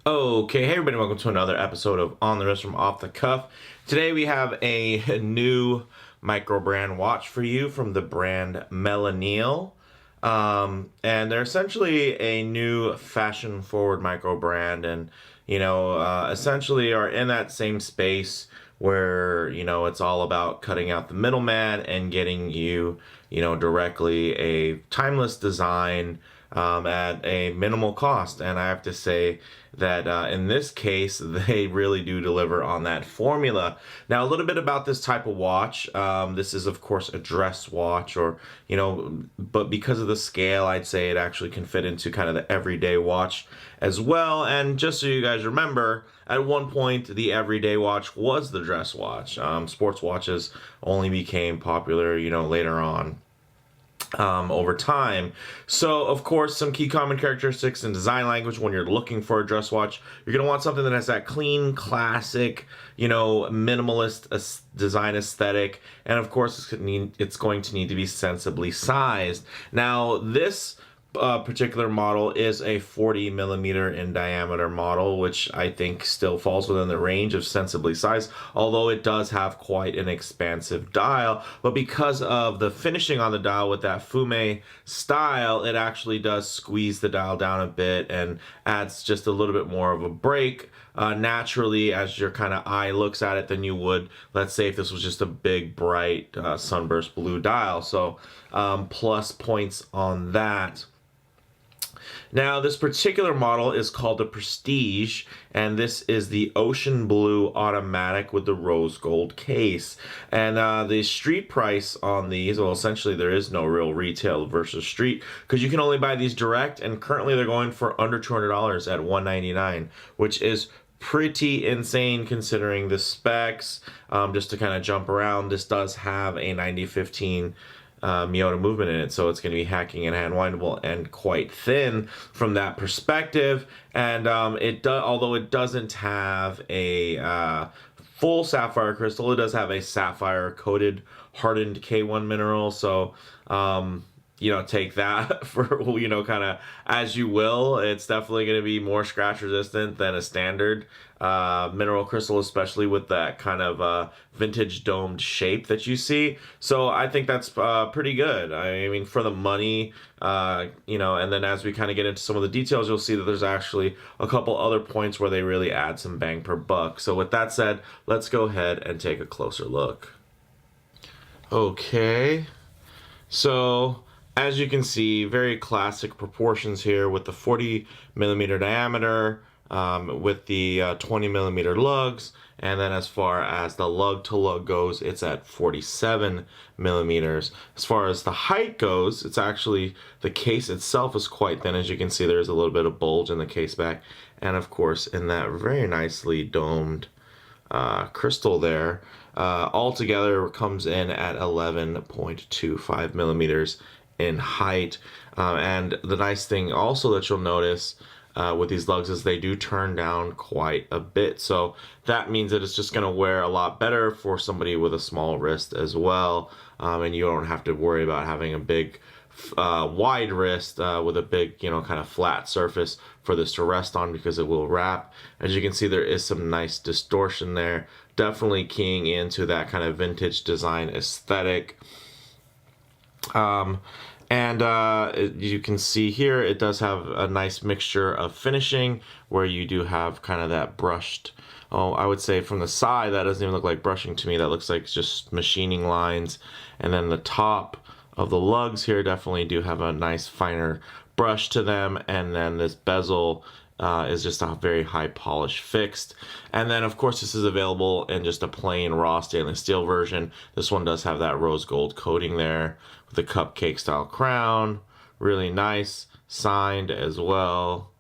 Okay, hey everybody, welcome to another episode of On the Wrist from Off the Cuff. Today we have a new micro brand watch for you from the brand Miléneal. And they're essentially a new fashion forward micro brand and, essentially are in that same space where, it's all about cutting out the middleman and getting you, directly a timeless design at a minimal cost. And I have to say that in this case, they really do deliver on that formula. Now, a little bit about this type of watch. This is, of course, a dress watch, but because of the scale, I'd say it actually can fit into kind of the everyday watch as well. And just so you guys remember, at one point, the everyday watch was the dress watch. Sports watches only became popular, later on over time. So, of course, some key common characteristics and design language when you're looking for a dress watch. You're going to want something that has that clean, classic, minimalist design aesthetic. And, of course, it's going to need to be sensibly sized. Now, this particular model is a 40 millimeter in diameter model, which I think still falls within the range of sensibly sized, although it does have quite an expansive dial. But because of the finishing on the dial with that fume style, it actually does squeeze the dial down a bit and adds just a little bit more of a break naturally as your kind of eye looks at it than you would, let's say, if this was just a big bright sunburst blue dial. So plus points on that. Now, this particular model is called the Prestige, and this is the ocean blue automatic with the rose gold case. And the street price on these, well, essentially there is no real retail versus street, because you can only buy these direct, and currently they're going for under $200 at $199, which is pretty insane considering the specs. Just to kind of jump around, this does have a 9015 Miyota movement in it, so it's going to be hacking and hand windable and quite thin from that perspective. And although it doesn't have a full sapphire crystal, it does have a sapphire coated hardened K1 mineral. So take that for, kind of as you will. It's definitely going to be more scratch resistant than a standard mineral crystal, especially with that kind of vintage domed shape that you see. So I think that's pretty good. I mean, for the money, and then as we kind of get into some of the details, you'll see that there's actually a couple other points where they really add some bang per buck. So with that said, let's go ahead and take a closer look. Okay, so as you can see, very classic proportions here with the 40 millimeter diameter, with the 20 millimeter lugs, and then as far as the lug to lug goes, it's at 47 millimeters. As far as the height goes, it's actually, the case itself is quite thin. As you can see, there's a little bit of bulge in the case back, and of course in that very nicely domed crystal there. Altogether comes in at 11.25 millimeters in height. And the nice thing also that you'll notice with these lugs is they do turn down quite a bit. So that means that it's just going to wear a lot better for somebody with a small wrist as well. And you don't have to worry about having a big wide wrist with a big, kind of flat surface for this to rest on, because it will wrap. As you can see, there is some nice distortion there, definitely keying into that kind of vintage design aesthetic. You can see here, it does have a nice mixture of finishing where you do have kind of that brushed, I would say from the side, that doesn't even look like brushing to me. That looks like just machining lines. And then the top of the lugs here definitely do have a nice finer brush to them. And then this bezel is just a very high polish fixed. And then of course this is available in just a plain raw stainless steel version. This one does have that rose gold coating there with the cupcake style crown, really nice, signed as well.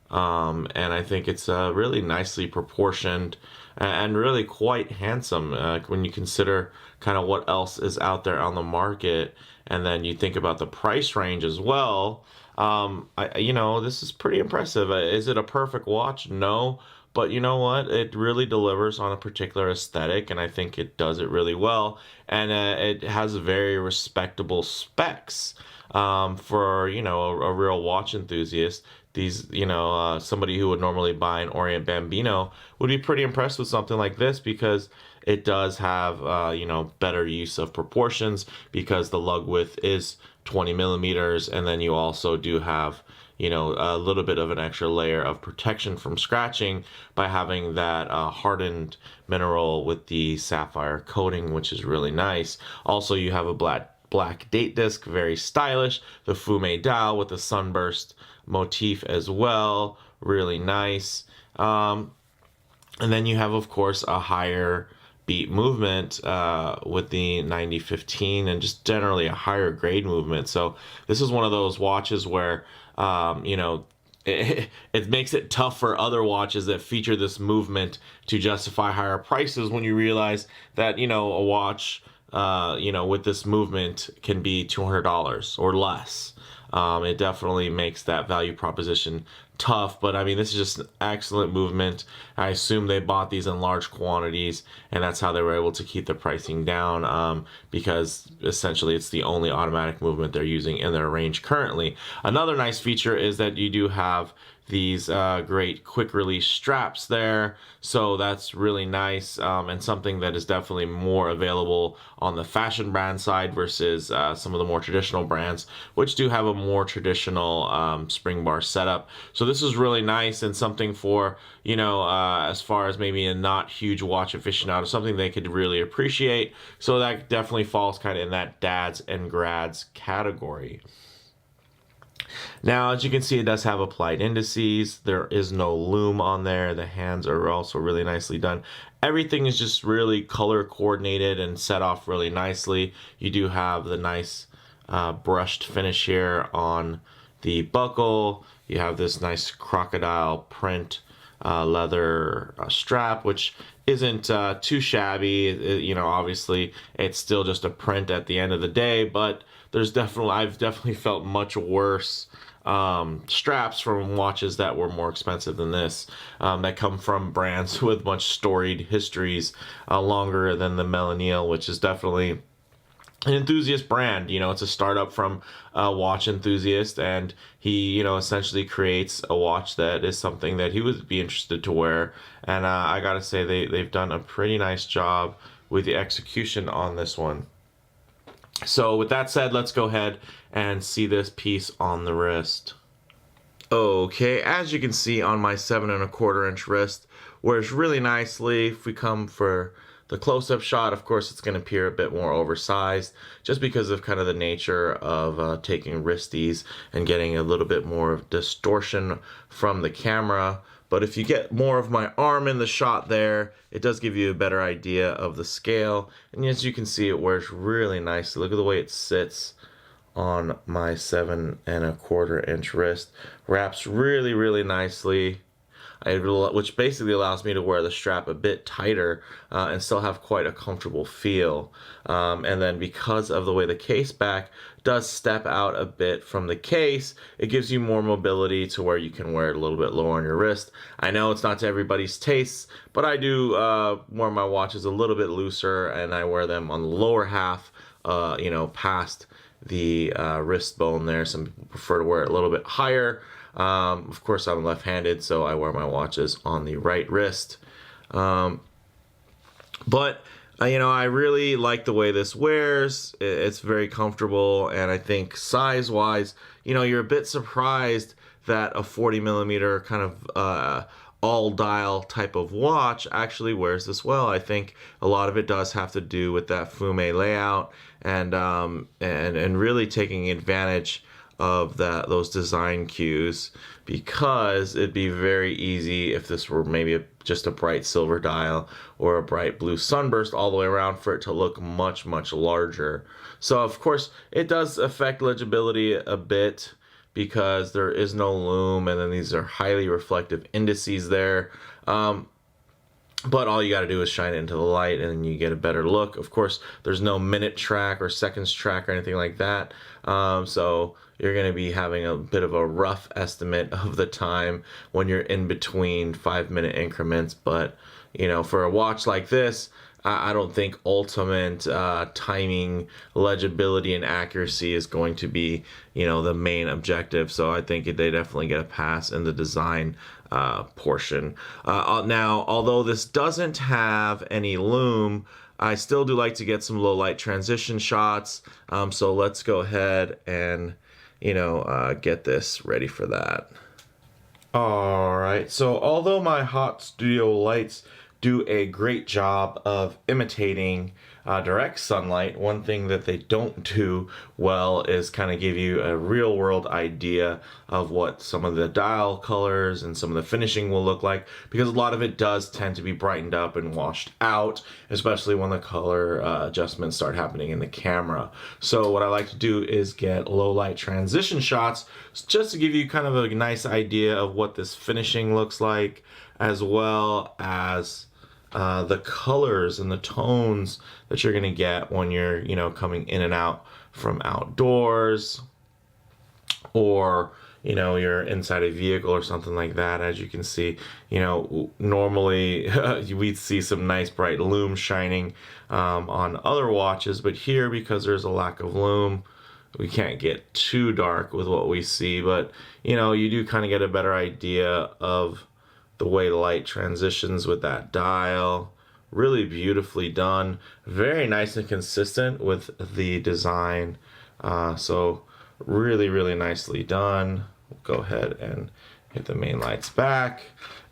And I think it's really nicely proportioned and really quite handsome when you consider kind of what else is out there on the market, and then you think about the price range as well. This is pretty impressive. Is it a perfect watch? No, but you know what? It really delivers on a particular aesthetic, and I think it does it really well. And it has very respectable specs for, you know, a real watch enthusiast. These, you know, somebody who would normally buy an Orient Bambino would be pretty impressed with something like this, because it does have, you know, better use of proportions, because the lug width is 20 millimeters, and then you also do have, you know, a little bit of an extra layer of protection from scratching by having that hardened mineral with the sapphire coating, which is really nice. Also, you have a black date disc, very stylish. The fume dial with the sunburst motif as well, really nice. And then you have, of course, a higher beat movement with the 9015, and just generally a higher grade movement. So this is one of those watches where, you know, it makes it tough for other watches that feature this movement to justify higher prices, when you realize that, you know, a watch, you know, with this movement can be $200 or less. It definitely makes that value proposition tough, but I mean, this is just an excellent movement. I assume they bought these in large quantities, and that's how they were able to keep the pricing down, because essentially it's the only automatic movement they're using in their range currently. Another nice feature is that you do have these great quick release straps there, so that's really nice, and something that is definitely more available on the fashion brand side versus some of the more traditional brands, which do have a more traditional spring bar setup. So this is really nice, and something for, you know, as far as maybe a not huge watch aficionado, something they could really appreciate. So that definitely falls kind of in that dads and grads category. Now, as you can see, it does have applied indices. There is no loom on there. The hands are also really nicely done. Everything is just really color coordinated and set off really nicely. You do have the nice brushed finish here on the buckle. You have this nice crocodile print leather strap, which isn't too shabby. You know, obviously it's still just a print at the end of the day, but I've definitely felt much worse straps from watches that were more expensive than this, that come from brands with much storied histories, longer than the Miléneal, which is definitely an enthusiast brand. You know, it's a startup from a watch enthusiast, and he, you know, essentially creates a watch that is something that he would be interested to wear. And I gotta say, they've done a pretty nice job with the execution on this one. So with that said, let's go ahead and see this piece on the wrist. Okay, as you can see on my 7¼ inch wrist, wears really nicely. If we come for the close-up shot, of course, it's going to appear a bit more oversized, just because of kind of the nature of taking wristies and getting a little bit more of distortion from the camera. But if you get more of my arm in the shot there, it does give you a better idea of the scale. And as you can see, it wears really nicely. Look at the way it sits on my 7¼ inch wrist. Wraps really, really nicely. Which basically allows me to wear the strap a bit tighter and still have quite a comfortable feel. And then because of the way the case back does step out a bit from the case, it gives you more mobility to where you can wear it a little bit lower on your wrist. I know it's not to everybody's tastes, but I do wear my watches a little bit looser, and I wear them on the lower half, you know, past the wrist bone there. Some people prefer to wear it a little bit higher. Of course, I'm left-handed, so I wear my watches on the right wrist. But you know, I really like the way this wears. It's very comfortable, and I think size-wise, you know, you're a bit surprised that a 40mm kind of all-dial type of watch actually wears this well. I think a lot of it does have to do with that fume layout, and really taking advantage of those design cues, because it'd be very easy if this were maybe just a bright silver dial or a bright blue sunburst all the way around for it to look much, much larger. So of course it does affect legibility a bit, because there is no loom, and then these are highly reflective indices there. but all you got to do is shine it into the light and you get a better look. Of course, there's no minute track or seconds track or anything like that. So you're going to be having a bit of a rough estimate of the time when you're in between 5-minute increments. But, for a watch like this, I don't think ultimate timing, legibility, and accuracy is going to be, the main objective. So I think they definitely get a pass in the design portion. Now, although this doesn't have any loom, I still do like to get some low light transition shots. So let's go ahead and, get this ready for that. All right, so although my hot studio lights do a great job of imitating direct sunlight, one thing that they don't do well is kind of give you a real world idea of what some of the dial colors and some of the finishing will look like, because a lot of it does tend to be brightened up and washed out, especially when the color adjustments start happening in the camera. So what I like to do is get low light transition shots just to give you kind of a nice idea of what this finishing looks like, as well as the colors and the tones that you're going to get when you're, coming in and out from outdoors, or, you're inside a vehicle or something like that. As you can see, normally we'd see some nice bright loom shining on other watches, but here, because there's a lack of loom, we can't get too dark with what we see, but, you do kind of get a better idea of the way the light transitions with that dial. Really beautifully done, very nice and consistent with the design. So really nicely done. We'll go ahead and hit the main lights back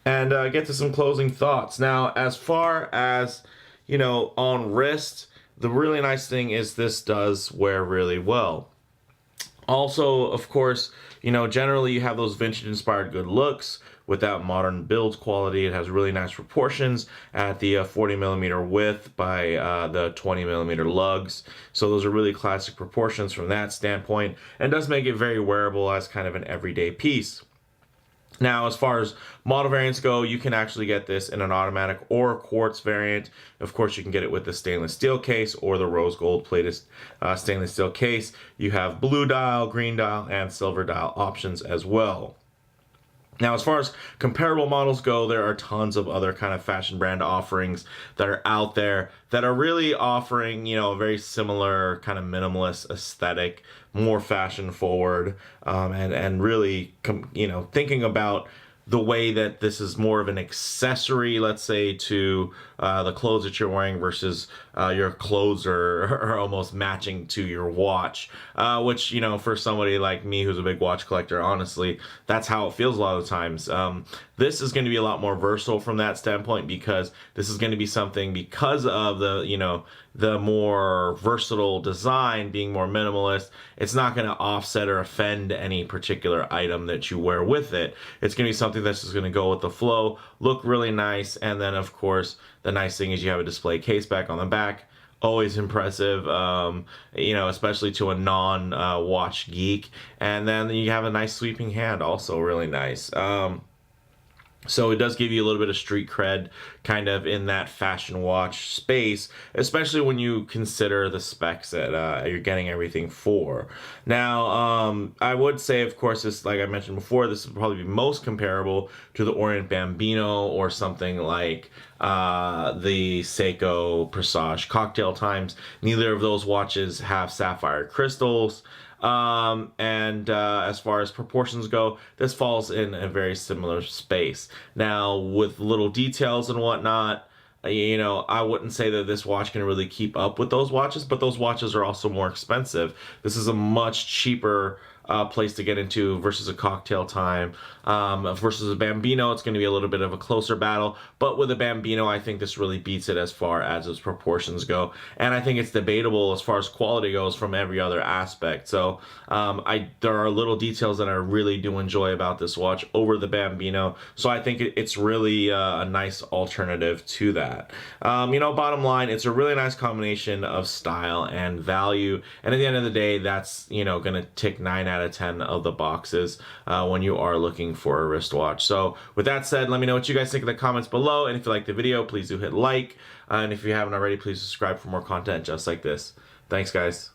and get to some closing thoughts. Now, as far as on wrist, the really nice thing is this does wear really well. Also, of course, generally you have those vintage inspired good looks without modern build quality. It has really nice proportions at the 40 millimeter width by the 20 millimeter lugs. So those are really classic proportions from that standpoint, and does make it very wearable as kind of an everyday piece. Now, as far as model variants go, you can actually get this in an automatic or quartz variant. Of course, you can get it with the stainless steel case or the rose gold plated stainless steel case. You have blue dial, green dial, and silver dial options as well. Now, as far as comparable models go, there are tons of other kind of fashion brand offerings that are out there that are really offering, a very similar kind of minimalist aesthetic, more fashion forward, and really, thinking about the way that this is more of an accessory, let's say, to the clothes that you're wearing versus your clothes are almost matching to your watch, which, for somebody like me who's a big watch collector, honestly, that's how it feels a lot of the times. This is going to be a lot more versatile from that standpoint, because this is going to be something, because of the more versatile design being more minimalist, it's not going to offset or offend any particular item that you wear with it. It's going to be something that's just going to go with the flow, look really nice, and then of course the nice thing is you have a display case back on the back. Always impressive, especially to a non-watch geek. And then you have a nice sweeping hand, also really nice. So it does give you a little bit of street cred kind of in that fashion watch space, especially when you consider the specs that you're getting everything for. Now, I would say, of course, this, like I mentioned before, this would probably be most comparable to the Orient Bambino or something like the Seiko Prestige Cocktail Times. Neither of those watches have sapphire crystals. As far as proportions go, this falls in a very similar space. Now, with little details and whatnot, I wouldn't say that this watch can really keep up with those watches, but those watches are also more expensive. This is a much cheaper place to get into versus a Cocktail Time. Versus a Bambino, it's going to be a little bit of a closer battle, but with a Bambino, I think this really beats it as far as its proportions go, and I think it's debatable as far as quality goes from every other aspect. So there are little details that I really do enjoy about this watch over the Bambino, so I think it's really a nice alternative to that. Bottom line, it's a really nice combination of style and value, and at the end of the day, that's going to tick 9 out out of 10 of the boxes when you are looking for a wristwatch. So with that said, let me know what you guys think in the comments below, and if you like the video, please do hit like, and if you haven't already, please subscribe for more content just like this. Thanks, guys.